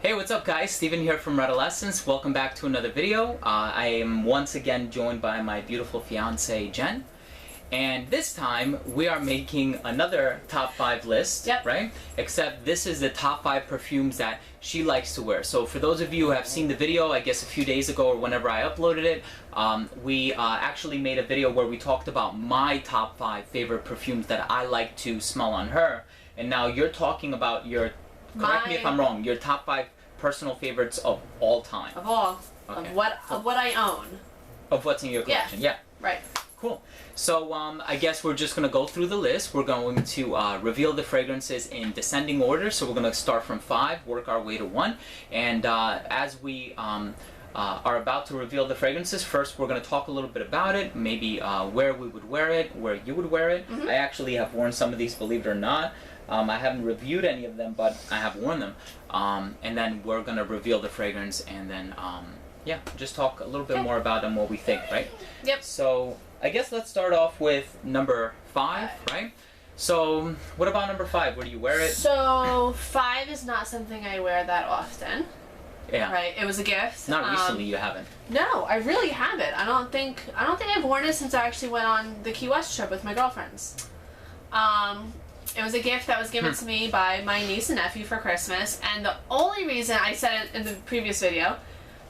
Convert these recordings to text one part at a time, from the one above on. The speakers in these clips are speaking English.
Hey, what's up guys? Steven here from Redolescence. Welcome back to another video. I am once again joined by my beautiful fiancée, Jen. And this time, we are making another top 5 list, right? Except this is the top 5 perfumes that she likes to wear. So for those of you who have seen the video, I guess a few days ago or whenever I uploaded it, we actually made a video where we talked about my top 5 favorite perfumes that I like to smell on her. And now you're talking about your, correct me if I'm wrong, your top 5 personal favorites of all time. Of all. Okay. Of what I own. Of what's in your collection, yeah. Right. Cool. So I guess we're just going to go through the list. We're going to reveal the fragrances in descending order. So we're going to start from 5, work our way to 1. And as we are about to reveal the fragrances, first we're going to talk a little bit about it, maybe where we would wear it, where you would wear it. I actually have worn some of these, believe it or not. I haven't reviewed any of them, but I have worn them. And then we're going to reveal the fragrance and then, yeah, just talk a little bit more about them, what we think, right? Yep. So I guess let's start off with number 5, right? So what about number 5? Where do you wear it? So 5 is not something I wear that often. Yeah. Right. It was a gift. Not recently, you haven't. No, I really haven't. I don't think I've worn it since I actually went on the Key West trip with my girlfriends. It was a gift that was given to me by my niece and nephew for Christmas, and the only reason, I said it in the previous video,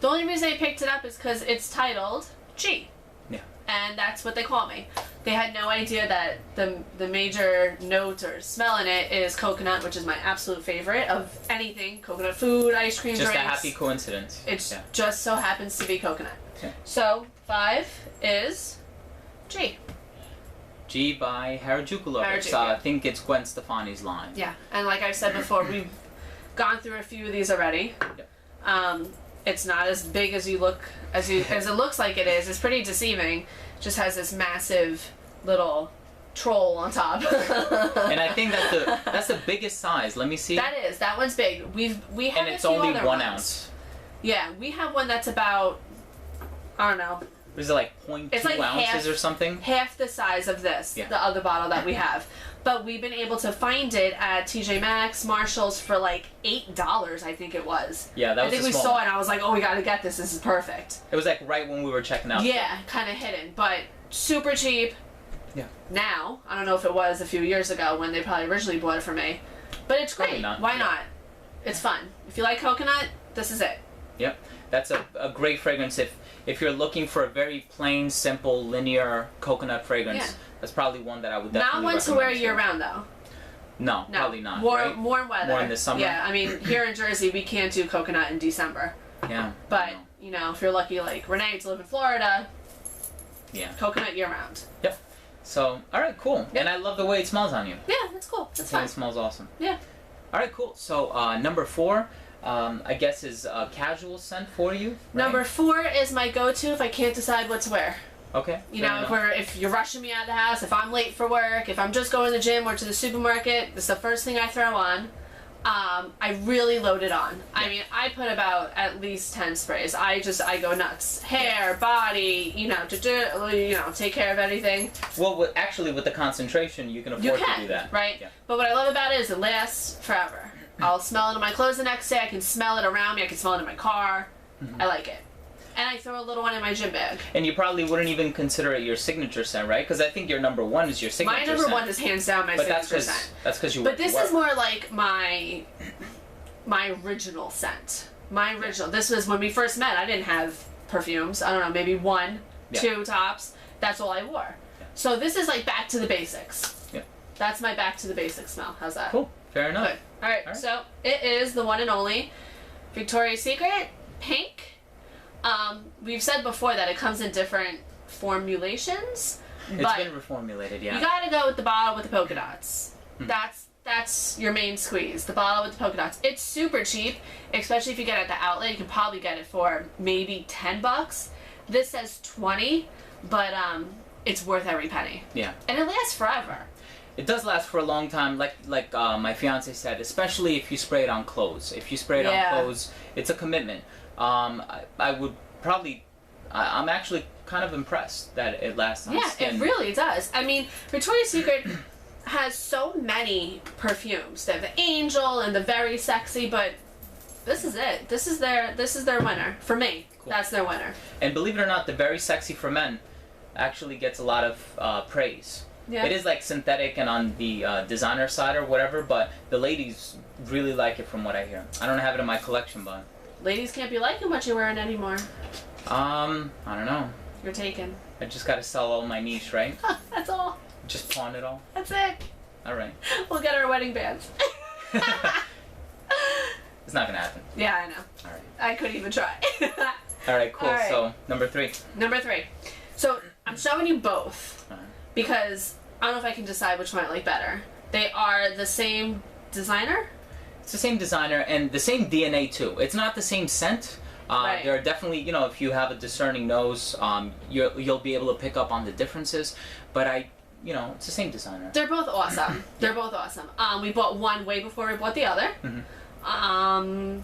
the only reason I picked it up is because it's titled G. Yeah. And that's what they call me. They had no idea that the major note or smell in it is coconut, which is my absolute favorite of anything. Coconut food, ice cream, just drinks. Just a happy coincidence. It just so happens to be coconut. Yeah. So 5 is G. G by Harajuku Lovers. I think it's Gwen Stefani's line. Yeah, and like I said before, we've gone through a few of these already. Yep. It's not as big as as it looks like it is. It's pretty deceiving. It just has this massive little troll on top. And I think that's the biggest size. Let me see. That one's big. We have and it's only 1 ounce. Yeah, we have one that's about, I don't know. Is it like 0.2 ounces or something? Half the size of this, the other bottle that we have. But we've been able to find it at TJ Maxx, Marshall's for like $8, I think it was. Yeah, that was I think we saw it and I was like, oh, we gotta get this. This is perfect. It was like right when we were checking out. Yeah, kind of hidden, but super cheap. Yeah. Now, I don't know if it was a few years ago when they probably originally bought it for me. But it's great. Why not? It's fun. If you like coconut, this is it. Yep. That's a great fragrance if you're looking for a very plain, simple, linear coconut fragrance. That's probably one that I would definitely recommend. Not one to wear year-round, though. No, probably not. Warm weather. More in the summer. Yeah, I mean, here in Jersey, we can't do coconut in December. Yeah. But, you know, if you're lucky like Renee to live in Florida, coconut year-round. Yep. So, alright, cool. Yep. And I love the way it smells on you. Yeah, that's cool. That's fun. It smells awesome. Yeah. Alright, cool. So, number 4... I guess is a casual scent for you, right? Number 4 is my go-to if I can't decide what to wear. Okay. You know, if you're rushing me out of the house, if I'm late for work, if I'm just going to the gym or to the supermarket, this is the first thing I throw on. I really load it on. Yeah. I mean, I put about at least 10 sprays. I go nuts. Hair, body, you know, take care of anything. Well, actually, with the concentration, you can afford to do that. Right? Yeah. But what I love about it is it lasts forever. I'll smell it in my clothes the next day. I can smell it around me. I can smell it in my car. I like it. And I throw a little one in my gym bag. And you probably wouldn't even consider it your signature scent, right? Because I think your number 1 is your signature scent. My number 1 is hands down my signature scent. That's because you But this is more like my original scent. My original. This was when we first met. I didn't have perfumes. I don't know, maybe 1, 2 tops. That's all I wore. Yeah. So this is like back to the basics. Yeah. That's my back to the basics smell. How's that? Cool. Fair enough. Good. All right, so it is the one and only Victoria's Secret Pink. We've said before that it comes in different formulations. It's been reformulated, yeah. You gotta go with the bottle with the polka dots. That's your main squeeze, the bottle with the polka dots. It's super cheap, especially if you get it at the outlet. You can probably get it for maybe $10. This says 20, but it's worth every penny. Yeah. And it lasts forever. It does last for a long time, like my fiance said, especially if you spray it on clothes. If you spray it on clothes, it's a commitment. I would probably, I'm actually kind of impressed that it lasts on skin. Yeah, it really does. I mean, Victoria's Secret has so many perfumes. They have the Angel and the Very Sexy, but This is it. This is their winner for me. Cool. That's their winner. And believe it or not, the Very Sexy for Men actually gets a lot of praise. Yeah. It is like synthetic and on the designer side or whatever, but the ladies really like it from what I hear. I don't have it in my collection, but ladies can't be liking what you're wearing anymore. I don't know. You're taken. I just gotta sell all my niche, right? That's all. Just pawn it all. That's it. All right. We'll get our wedding bands. It's not gonna happen. Yeah, I know. All right. I couldn't even try. All right, cool. All right. So number 3. Number 3. So I'm showing you both because I don't know if I can decide which one I like better. They are the same designer. It's the same designer and the same DNA too. It's not the same scent. Right. There are definitely, you know, if you have a discerning nose, you'll be able to pick up on the differences. But it's the same designer. They're both awesome. They're both awesome. We bought one way before we bought the other. Mm-hmm.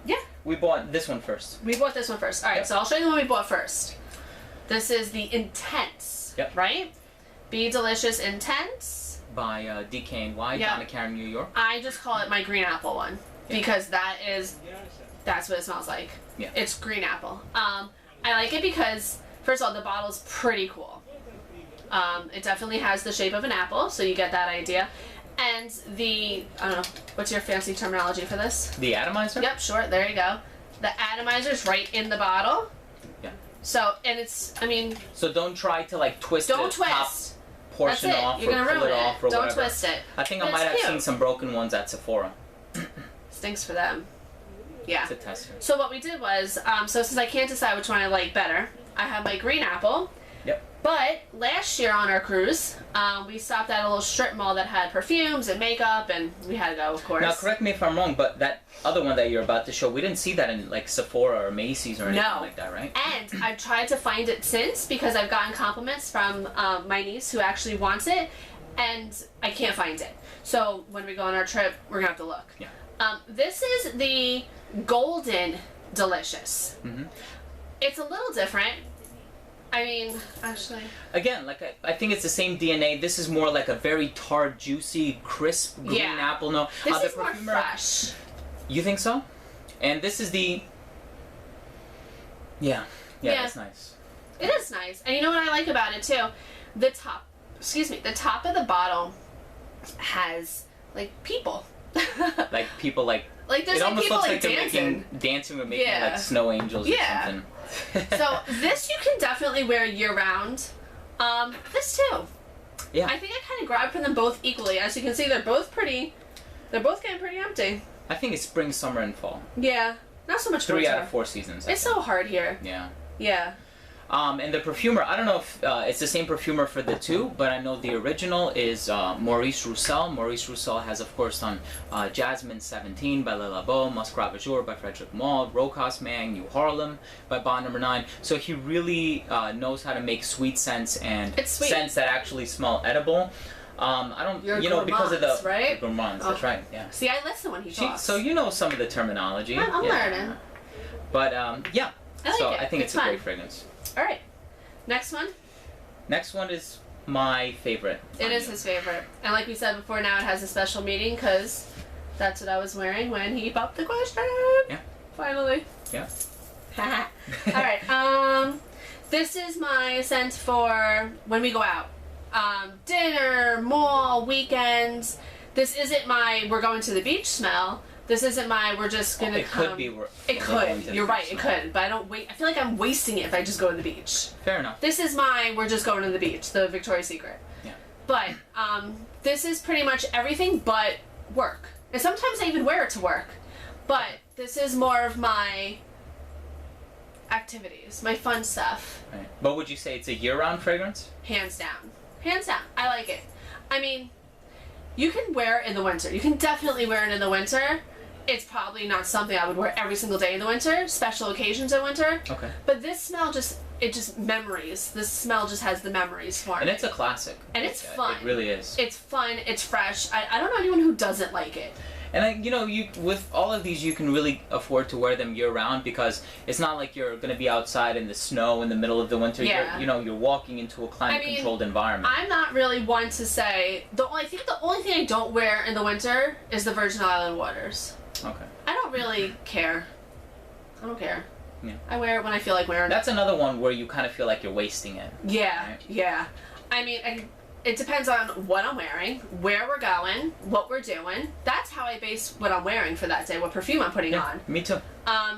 Yeah. We bought this one first. We bought this one first. All right, so I'll show you the one we bought first. This is the Intense. Yep. Right? Be Delicious Intense. By DKNY, Yep. Donna Karan, New York. I just call it my green apple one because that's what it smells like. Yeah. It's green apple. I like it because, first of all, the bottle's pretty cool. It definitely has the shape of an apple, so you get that idea. And I don't know, what's your fancy terminology for this? The atomizer? Yep, sure, there you go. The atomizer's right in the bottle. Yeah. So, and it's, So don't try to like twist don't the twist. top portion That's it. off You're or gonna pull ruin it off or Don't whatever. twist it. I think But I might it's have cute. seen some broken ones at Sephora. Stinks for them. Yeah. It's a tester. So what we did was, so since I can't decide which one I like better, I have my green apple. Yep. But last year on our cruise, we stopped at a little strip mall that had perfumes and makeup, and we had to go, of course. Now, correct me if I'm wrong, but that other one that you're about to show, we didn't see that in like Sephora or Macy's or anything like that, right? And I've tried to find it since because I've gotten compliments from my niece who actually wants it, and I can't find it. So when we go on our trip, we're gonna have to look. Yeah. This is the Golden Delicious. Mm-hmm. It's a little different. Actually. Again, like I think it's the same DNA. This is more like a very tart, juicy, crisp green apple. No, this the is more fresh. You think so? And this is the. Yeah, that's nice. It is nice, and you know what I like about it too? The top of the bottle has like people. Like people like. Like there's it almost people looks like like dancing. they're dancing or making like snow angels or something. So this you can definitely wear year round. This too. Yeah. I think I kind of grabbed from them both equally. As you can see, they're both pretty. They're both getting pretty empty. I think it's spring, summer, and fall. Yeah, not so much. 3 winter. out of 4 seasons. It's so hard here. Yeah. Yeah. And the perfumer, I don't know if it's the same perfumer for the two, but I know the original is Maurice Roussel. Maurice Roussel has, of course, done Jasmine 17 by Le Labo, Muscat Jour by Frederic Malle, Rojas Mang, New Harlem by Bond Number 9. So he really knows how to make sweet scents and scents that actually smell edible. I don't, because of the right? gourmands. That's right. Yeah. See, I listen when he talks. So you know some of the terminology. I'm learning. But yeah. I think it's a fun. great fragrance. All right, next one. Next one is my favorite. It is his favorite, and like we said before, now it has a special meaning because that's what I was wearing when he popped the question. Yeah. Finally. Yeah. All right. This is my scent for when we go out. Dinner, mall, weekends. This isn't my we're going to the beach smell. This isn't my we're just gonna It could be. It could. You're right. It could. But I don't wait. I feel like I'm wasting it if I just go to the beach. Fair enough. This is my we're just going to the beach. The Victoria's Secret. Yeah. But this is pretty much everything but work. And sometimes I even wear it to work. But this is more of my activities, my fun stuff. Right. But would you say it's a year-round fragrance? Hands down. Hands down. I like it. I mean, you can wear it in the winter. You can definitely wear it in the winter. It's probably not something I would wear every single day in the winter, special occasions in winter. Okay. But this smell just memories. This smell just has the memories for me. And it's a classic. And it's fun. It really is. It's fun. It's fresh. I don't know anyone who doesn't like it. And you with all of these, you can really afford to wear them year-round because it's not like you're going to be outside in the snow in the middle of the winter. Yeah. You're walking into a climate-controlled environment. I'm not really one to say... I think the only thing I don't wear in the winter is the Virgin Island waters. Okay. I don't really care. I don't care. Yeah. I wear it when I feel like wearing it. That's another one where you kind of feel like you're wasting it. Yeah, right? yeah. I mean, it depends on what I'm wearing, where we're going, what we're doing. That's how I base what I'm wearing for that day, what perfume I'm putting on. Me too.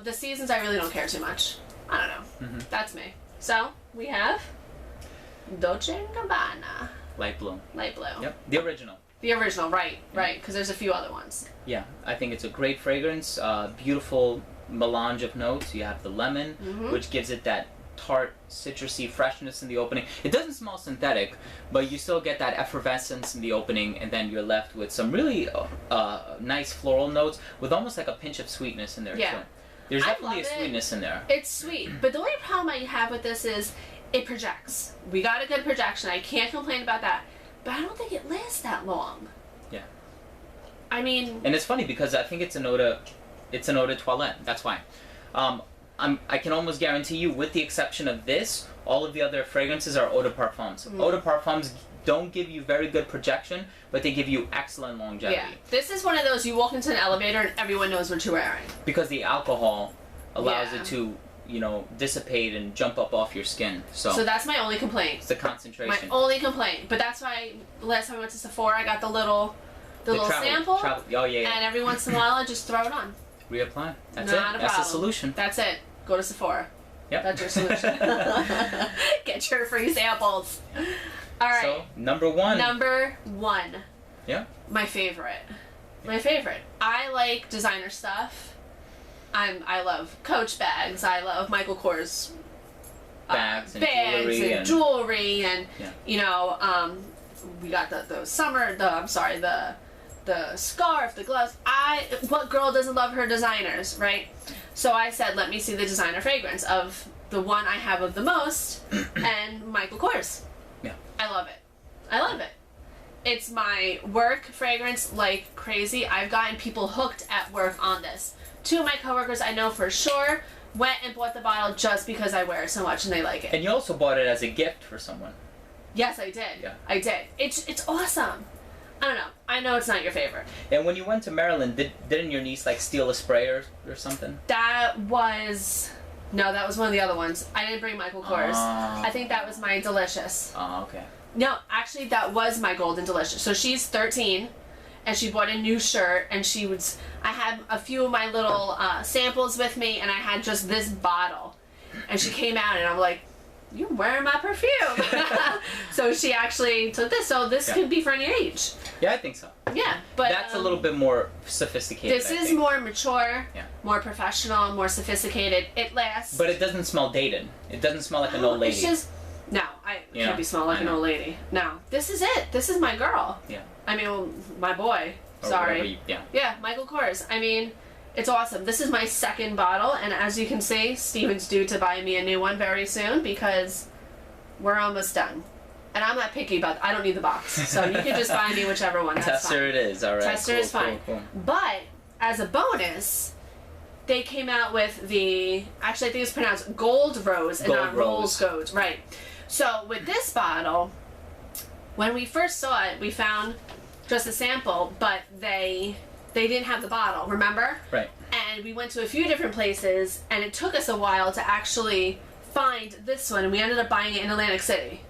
The seasons, I really don't care too much. I don't know. That's me. So, we have Dolce Gabbana. Light blue. Light blue. Yep. The original. The original, right, because there's a few other ones. Yeah, I think it's a great fragrance. Beautiful melange of notes. You have the lemon, which gives it that tart, citrusy freshness in the opening. It doesn't smell synthetic, but you still get that effervescence in the opening, and then you're left with some really nice floral notes with almost like a pinch of sweetness in there, too. There's definitely a sweetness in there. It's sweet, but the only problem I have with this is it projects. We got a good projection. I can't complain about that, but I don't think it lasts that long. Yeah. I mean... And it's funny because I think it's an eau de toilette. That's why. I can almost guarantee you, with the exception of this, all of the other fragrances are eau de parfums. Eau de parfums don't give you very good projection, but they give you excellent longevity. Yeah. This is one of those, you walk into an elevator and everyone knows what you're wearing. Because the alcohol allows it to, you know, dissipate and jump up off your skin. So that's my only complaint. It's the concentration. My only complaint. But that's why last time I went to Sephora, I got the little sample. Oh, yeah. And every once in a while, I just throw it on. Reapply. That's Not it. a That's the problem. solution. That's it. Go to Sephora. Yep. That's your solution. Get your free samples. All right. So, number one. Number one. Yeah. My favorite. My favorite. I like designer stuff. I love Coach bags. I love Michael Kors bags and jewelry and you know, we got the scarf, the gloves. What girl doesn't love her designers, right? So I said, let me see the designer fragrance of the one I have of the most, and Michael Kors. Yeah. I love it. I love it. It's my work fragrance like crazy. I've gotten people hooked at work on this. 2 of my coworkers I know for sure went and bought the bottle just because I wear it so much and they like it. And you also bought it as a gift for someone. Yes, I did. Yeah. I did. It's awesome. I don't know. I know it's not your favorite. And when you went to Maryland, didn't your niece like steal a spray or something? That was one of the other ones. I didn't bring Michael Kors. I think that was my Delicious. Oh, okay. No, actually that was my Golden Delicious. So she's 13 and she bought a new shirt and I had a few of my little samples with me and I had just this bottle. And she came out and I'm like, you're wearing my perfume. So she actually took this. So this could be for any age. Yeah, I think so. Yeah, but that's a little bit more sophisticated. This is more mature, yeah, more professional, more sophisticated. It lasts. But it doesn't smell dated. It doesn't smell like an old lady. It's just I can't be smelling like an old lady. No, this is it. This is my girl. Yeah. I mean, well, my boy. Or Sorry. Yeah. Yeah, Michael Kors. I mean, it's awesome. This is my second bottle, and as you can see, Steven's due to buy me a new one very soon because we're almost done. And I'm not picky about I don't need the box. So you can just buy me whichever one. That's Tester fine. it is, alright. Tester is fine. Cool. But as a bonus, they came out with the actually I think it's pronounced Gold Rose and not Rose Gold. Right. So with this bottle, when we first saw it, we found just a sample, but they didn't have the bottle, remember? Right. And we went to a few different places, and it took us a while to actually find this one, and we ended up buying it in Atlantic City.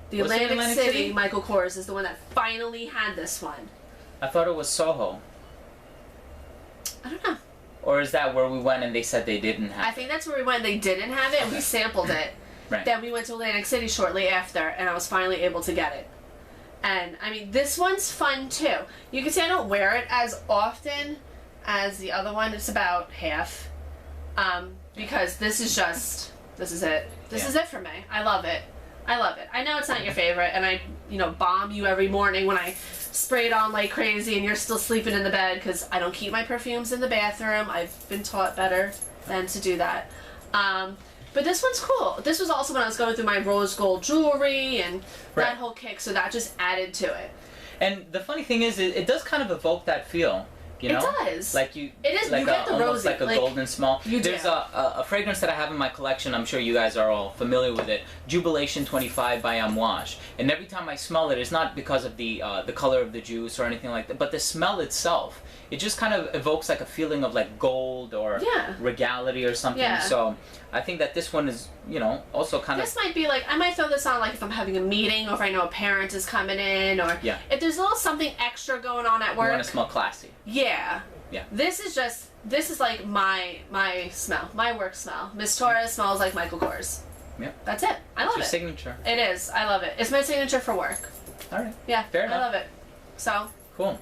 The Atlantic City Michael Kors is the one that finally had this one. I thought it was Soho. I don't know. Or is that where we went and they said they didn't have it? I think that's where we went. They didn't have it, and we sampled it. Right. Then we went to Atlantic City shortly after, and I was finally able to get it. And, I mean, this one's fun, too. You can see I don't wear it as often as the other one. It's about half. Because this is it. This is it for me. I love it. I love it. I know it's not your favorite, and I, bomb you every morning when I spray it on like crazy and you're still sleeping in the bed because I don't keep my perfumes in the bathroom. I've been taught better than to do that. But this one's cool. This was also when I was going through my rose gold jewelry and that whole kick, so that just added to it. And the funny thing is, it does kind of evoke that feel. You know? It does. Like you. It is. Like You get the almost rosy, like a like, golden smell. you do. There's a fragrance that I have in my collection. I'm sure you guys are all familiar with it. Jubilation 25 by Amouage. And every time I smell it, it's not because of the color of the juice or anything like that, but the smell itself. It just kind of evokes like a feeling of like gold or regality or something. Yeah. So I think that this one is, you know, also kind This might be like, I might throw this on like if I'm having a meeting or if I know a parent is coming in or if there's a little something extra going on at work. You want to smell classy. Yeah. Yeah. This is like my smell, my work smell. Mistura smells like Michael Kors. Yeah. That's it. I love It's it. your signature. It is. I love it. It's my signature for work. All right. Yeah. Fair enough. I love it. So. Cool.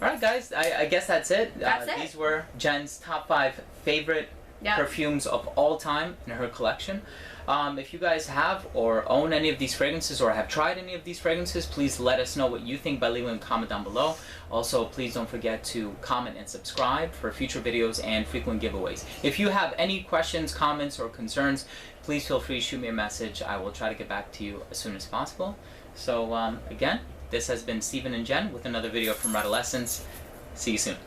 All right, guys. I guess that's it. That's it. These were Jen's top 5 favorite perfumes of all time in her collection. If you guys have or own any of these fragrances or have tried any of these fragrances, please let us know what you think by leaving a comment down below. Also, please don't forget to comment and subscribe for future videos and frequent giveaways. If you have any questions, comments, or concerns, please feel free to shoot me a message. I will try to get back to you as soon as possible. So, again, this has been Steven and Jen with another video from Adolescence. See you soon.